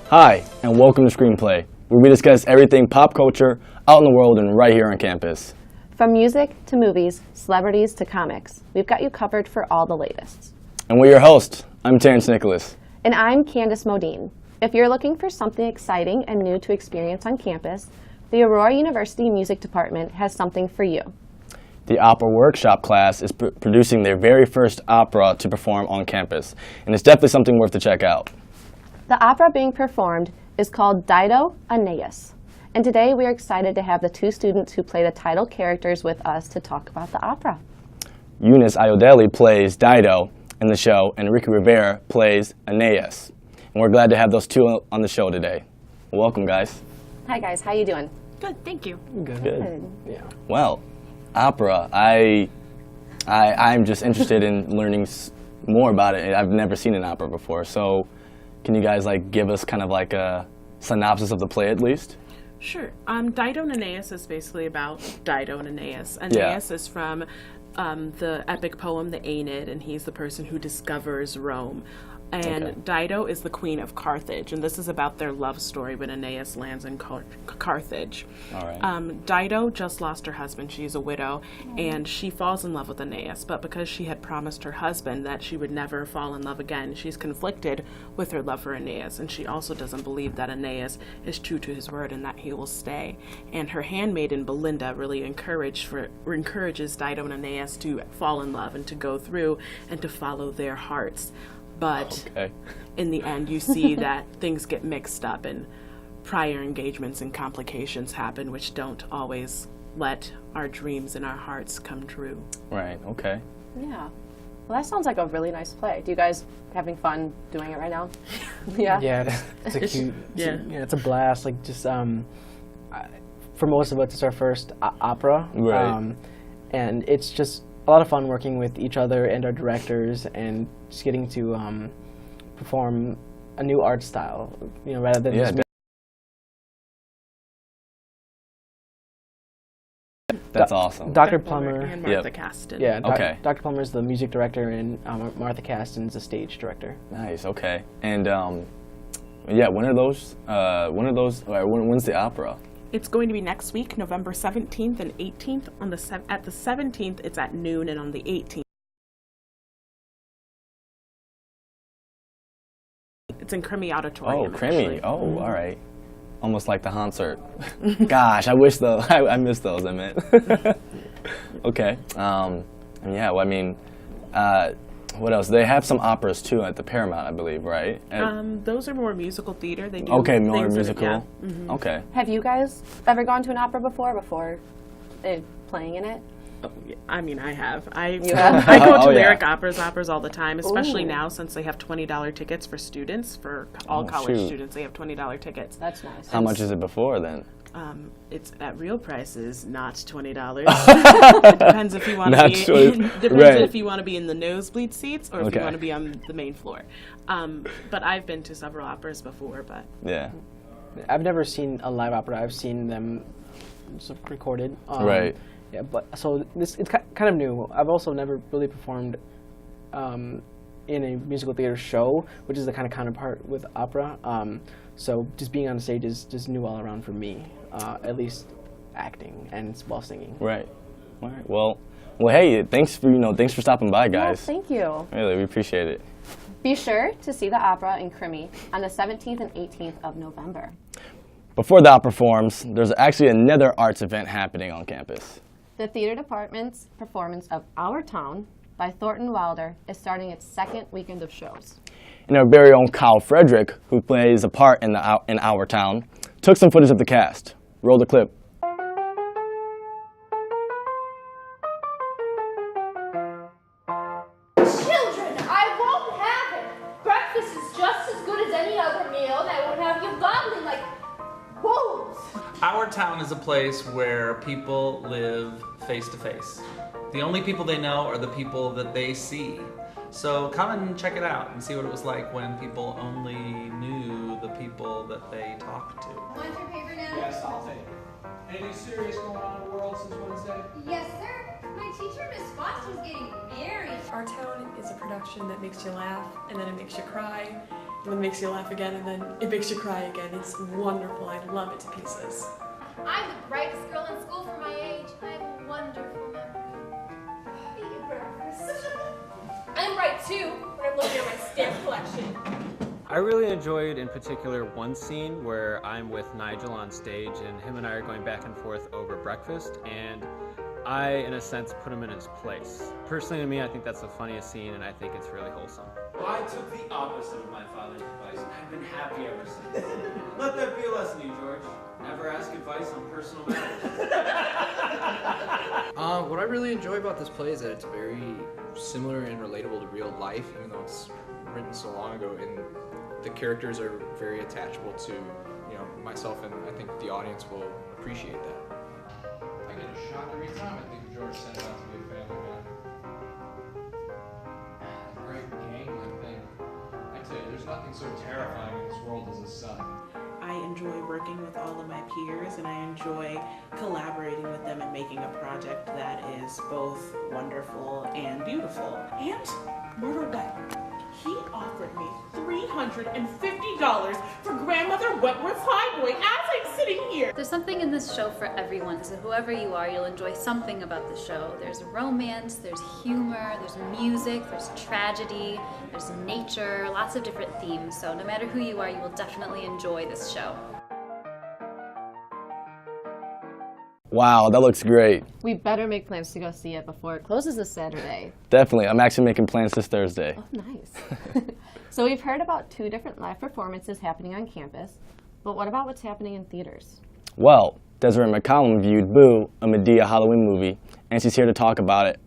Hi, and welcome to ScreenPlay, where we discuss everything pop culture out in the world and right here on campus. From music to movies, celebrities to comics, we've got you covered for all the latest. And we're your hosts. I'm Terrence Nicholas. And I'm Candace Modine. If you're looking for something exciting and new to experience on campus, the Aurora University Music Department has something for you. The Opera Workshop class is producing their very first opera to perform on campus, and it's definitely something worth to check out. The opera being performed is called Dido, Aeneas. And today we are excited to have the two students who play the title characters with us to talk about the opera. Eunice Iodeli plays Dido in the show, and Ricky Rivera plays Aeneas. And we're glad to have those two on the show today. Welcome, guys. Hi, guys. How you doing? Good, thank you. Good. Yeah. Well, opera. I'm just interested in learning more about it. I've never seen an opera before, so can you guys give us kind of like a synopsis of the play at least? Sure. Dido and Aeneas is basically about Dido and Aeneas. Aeneas is from the epic poem The Aeneid, and he's the person who discovers Rome. And Dido is the queen of Carthage, and this is about their love story when Aeneas lands in Carthage. All right. Dido just lost her husband. She's a widow, and she falls in love with Aeneas, but because she had promised her husband that she would never fall in love again, she's conflicted with her love for Aeneas, and she also doesn't believe that Aeneas is true to his word and that he will stay. And her handmaiden, Belinda, really encourages Dido and Aeneas to fall in love and to go through and to follow their hearts. But in the end, you see that things get mixed up and prior engagements and complications happen, which don't always let our dreams and our hearts come true. Right, okay. Yeah. Well, that sounds like a really nice play. Do you guys having fun doing it right now? Yeah. Yeah, it's a cute. It's a blast. For most of us, it's our first opera. Right. And it's just a lot of fun working with each other and our directors and just getting to perform a new art style, rather than just That's awesome. Dr. Plummer and Martha Caston. Yeah, Dr. Plummer is the music director, and Martha Caston's the stage director. Nice, okay. And when are those? When's the opera? It's going to be next week, November 17th and 18th. At the 17th, it's at noon, and on the 18th, it's in Crimi Auditorium. Oh, Crimi. Actually. Oh, all right. Almost like the concert. Gosh, I wish I missed those. I meant. Okay. What else? They have some operas too at the Paramount, I believe, right? Those are more musical theater. They do more musical. Mm-hmm. Okay. Have you guys ever gone to an opera before playing in it? Oh, yeah. I mean, I have. I have? go to lyric operas all the time, especially now since they have $20 tickets for students. For all college students, they have $20 tickets. That's nice. How much is it before then? It's at real prices, not $20. It depends if you want to be. If you want to be in the nosebleed seats or if you want to be on the main floor. But I've been to several operas before. But yeah, I've never seen a live opera. I've seen them recorded. Right. Yeah, but so it's kind of new. I've also never really performed in a musical theater show, which is the kind of counterpart with opera. So just being on the stage is just new all around for me, at least acting and while singing. Right. All right. Well, hey, thanks for stopping by, guys. Yes, thank you. Really, we appreciate it. Be sure to see the opera in Crimi on the 17th and 18th of November. Before the opera performs, there's actually another arts event happening on campus. The theater department's performance of Our Town by Thornton Wilder is starting its second weekend of shows. And our very own Kyle Frederick, who plays a part in Our Town, took some footage of the cast. Roll the clip. Children, I won't have it. Breakfast is just as good as any other meal, and I won't have you gobbling like wolves. Our Town is a place where people live face to face. The only people they know are the people that they see. So come and check it out and see what it was like when people only knew the people that they talked to. Want your paper now? Yes, I'll take it. Anything serious going on in the world since Wednesday? Yes, sir. My teacher, Miss Foster's getting married. Our Town is a production that makes you laugh, and then it makes you cry, and then makes you laugh again, and then it makes you cry again. It's wonderful. I love it to pieces. I'm the brightest girl in school for my age. I have a wonderful memory. Eat your breakfast. I'm bright too when I'm looking at my stamp collection. I really enjoyed, in particular, one scene where I'm with Nigel on stage and him and I are going back and forth over breakfast, and I, in a sense, put him in his place. Personally, to me, I think that's the funniest scene, and I think it's really wholesome. I took the opposite of my father's advice. I've been happy ever since. Let that be a lesson to you, George. Never ask advice on personal matters. What I really enjoy about this play is that it's very similar and relatable to real life, even though it's written so long ago, and the characters are very attachable to, myself, and I think the audience will appreciate that. I get a shock every time I think George set out to be a family man. A great gangling thing. I tell you, there's nothing so terrifying in this world as a son. I enjoy working with all of my peers, and I enjoy collaborating with them and making a project that is both wonderful and beautiful. And Myrtle Beck, he offered me $350 for Grandmother Wentworth's Highboy as I'm sitting here. There's something in this show for everyone, so whoever you are, you'll enjoy something about the show. There's romance, there's humor, there's music, there's tragedy, there's nature, lots of different themes. So no matter who you are, you will definitely enjoy this show. Wow, that looks great. We better make plans to go see it before it closes this Saturday. Definitely. I'm actually making plans this Thursday. Oh, nice. So we've heard about 2 different live performances happening on campus, but what about what's happening in theaters? Well, Desiree McCollum viewed Boo, a Medea Halloween movie, and she's here to talk about it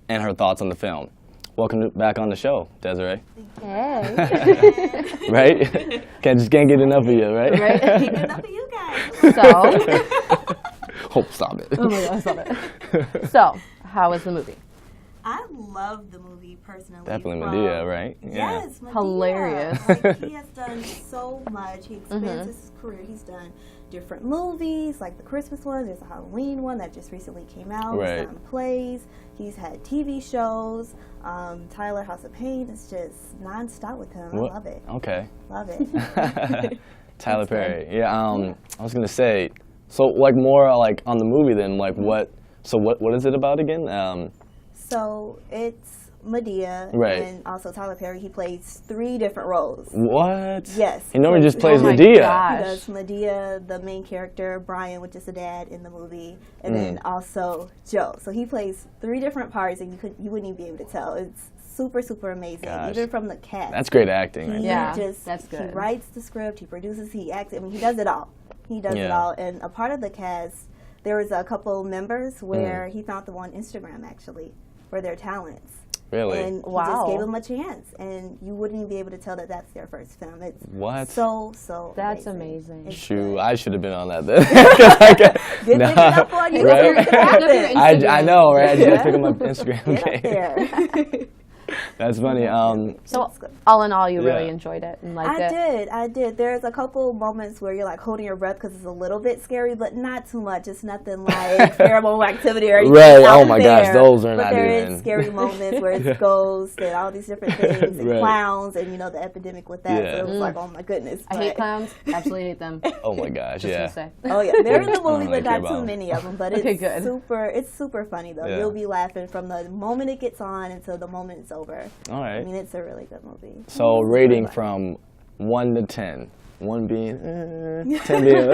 and her thoughts on the film. Welcome back on the show, Desiree. Hey. Right? Can't get enough of you, right? Right? Can't get enough of you guys. So. Oh, stop it. Oh my God, stop it. So, how was the movie? I love the movie personally. Definitely Medea, right? Yeah. Yes, Medea. Hilarious. Like, he has done so much. He expands his career. He's done different movies, like the Christmas one. There's a Halloween one that just recently came out. Right. He's done plays. He's had TV shows. Tyler House of Pain is just nonstop with him. What? I love it. Okay. Love it. Tyler Perry. Yeah. I was gonna say. So, like, more like on the movie then, like what? So what is it about again? So it's Medea, right. And also Tyler Perry. He plays 3 different roles. What? Yes. He normally just plays my Medea. gosh. He does Medea, the main character, Brian, which is the dad in the movie, and then also Joe. So he plays 3 different parts, and you wouldn't even be able to tell. It's super, super amazing, even from the cast. That's great acting. Right? Yeah, that's good. He good. writes the script, he produces, he acts. I mean, he does it all. He does it all. And a part of the cast, there was a couple members where he found them on Instagram, actually, for their talents. Really? And he just gave them a chance, and you wouldn't even be able to tell that that's their first film. It's so That's amazing. Shoot, I should have been on that then. Good thing up on you. Right? I know, right? I just pick up my Instagram Get up there. That's funny. So, all in all, you really enjoyed it and liked it? I did. There's a couple moments where you're like holding your breath because it's a little bit scary, but not too much. It's nothing like Paranormal Activity or anything. Right. Out Oh my there. gosh, those are but not there even. is scary moments where it's ghosts and all these different things and clowns and the epidemic with that. So it was like, oh my goodness. I hate clowns. Absolutely hate them. Oh my gosh, Just yeah. to say. Oh yeah, they're in the movie, really but care not about too them. many of them. But it's super funny though. Yeah. You'll be laughing from the moment it gets on until the moment it's over. All right. I mean, it's a really good movie. So rating from 1 to 10. 1 being 10 being.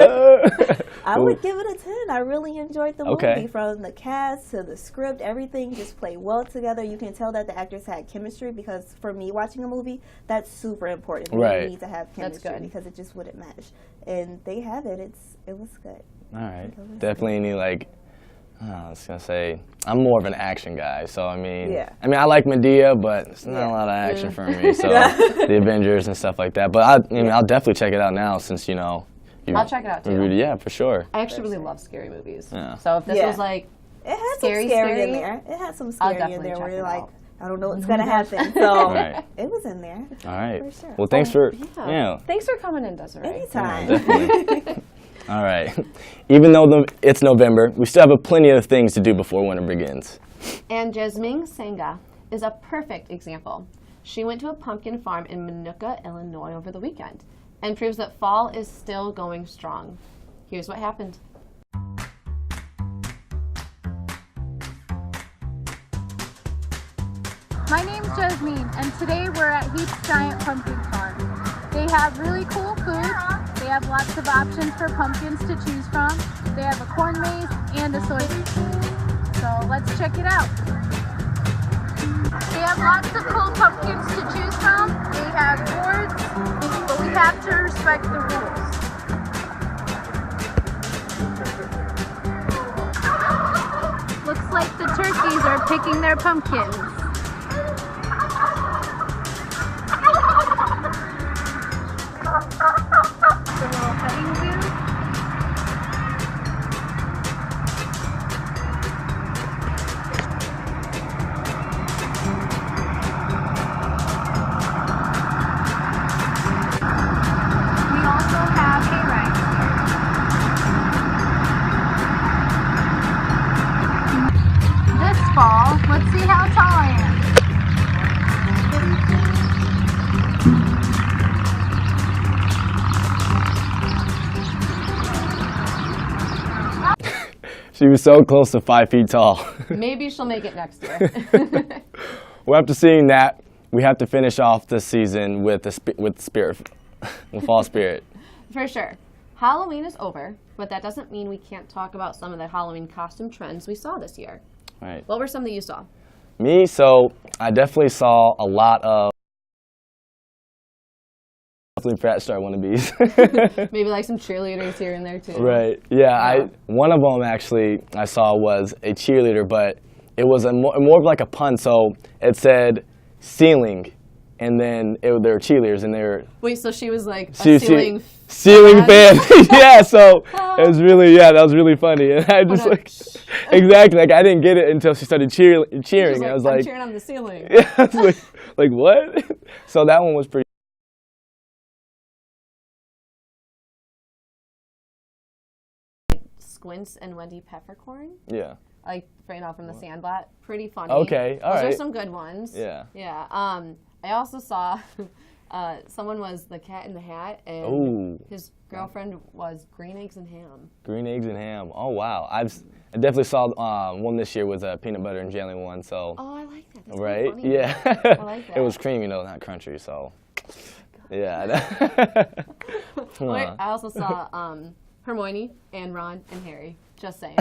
I would give it a 10. I really enjoyed the movie. Okay. From the cast to the script, everything just played well together. You can tell that the actors had chemistry because for me watching a movie, that's super important. Right. You need to have chemistry because it just wouldn't match. And they have it. It was good. All right. Definitely need I was gonna say I'm more of an action guy, so I mean, I like Medea, but it's not a lot of action for me. So the Avengers and stuff like that. But I'll definitely check it out now since I'll check it out too. Yeah, for sure. I actually really love scary movies. Yeah. So if this was like it had scary some scary in there. It had some scary in there where you're like, I don't know what's gonna happen. So it was in there. All right. For sure. Well, thanks for Thanks for coming in, Desiree. Anytime. Definitely. All right. Even though it's November, we still have plenty of things to do before winter begins. And Jasmine Senga is a perfect example. She went to a pumpkin farm in Minooka, Illinois over the weekend and proves that fall is still going strong. Here's what happened. My name's Jasmine, and today we're at HEAP'S Giant Pumpkin Farm. They have really cool food. They have lots of options for pumpkins to choose from. They have a corn maze and a soybean. So let's check it out. They have lots of cool pumpkins to choose from. They have boards, but we have to respect the rules. Looks like the turkeys are picking their pumpkins. The little petting zoo. We also have hay rides here. This fall, let's see how tall I am. She was so close to 5 feet tall. Maybe she'll make it next year. Well, after seeing that, we have to finish off this season with with fall spirit. For sure. Halloween is over, but that doesn't mean we can't talk about some of the Halloween costume trends we saw this year. Right. What were some that you saw? Me, so I definitely saw a lot of frat star wannabes. Maybe like some cheerleaders here and there too. Right. Yeah. One of them actually I saw was a cheerleader, but it was more of like a pun. So it said ceiling, and then they were cheerleaders, and they were. Wait, so she was like a ceiling fan. Yeah. So it was really that was really funny, and I just exactly I didn't get it until she started cheering. I was like, I'm cheering on the ceiling. Yeah. I was like what? So that one was pretty. Squints and Wendy Peppercorn. Yeah. Like from the Sandlot. Pretty funny. Okay, all right. Those are some good ones. Yeah. Yeah. I also saw someone was the Cat in the Hat, and his girlfriend was Green Eggs and Ham. Green Eggs and Ham. Oh wow. I definitely saw one this year was a peanut butter and jelly one. So. Oh, I like that. That's right. Funny. Yeah. I like that. It was creamy, not crunchy. So. Yeah. Wait, I also saw Hermione and Ron and Harry. Just saying.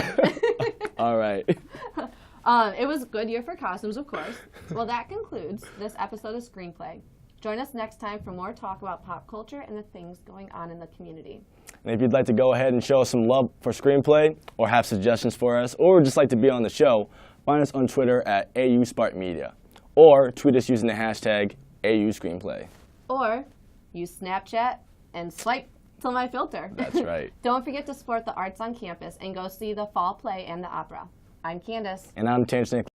All right. It was a good year for costumes, of course. Well, that concludes this episode of ScreenPlay. Join us next time for more talk about pop culture and the things going on in the community. And if you'd like to go ahead and show us some love for ScreenPlay, or have suggestions for us, or just like to be on the show, find us on Twitter at @AUSpartMedia, or tweet us using the hashtag #AUScreenplay. Or use Snapchat and swipe till my filter. That's right. Don't forget to support the arts on campus and go see the fall play and the opera. I'm Candace. And I'm Terrence Nicholas.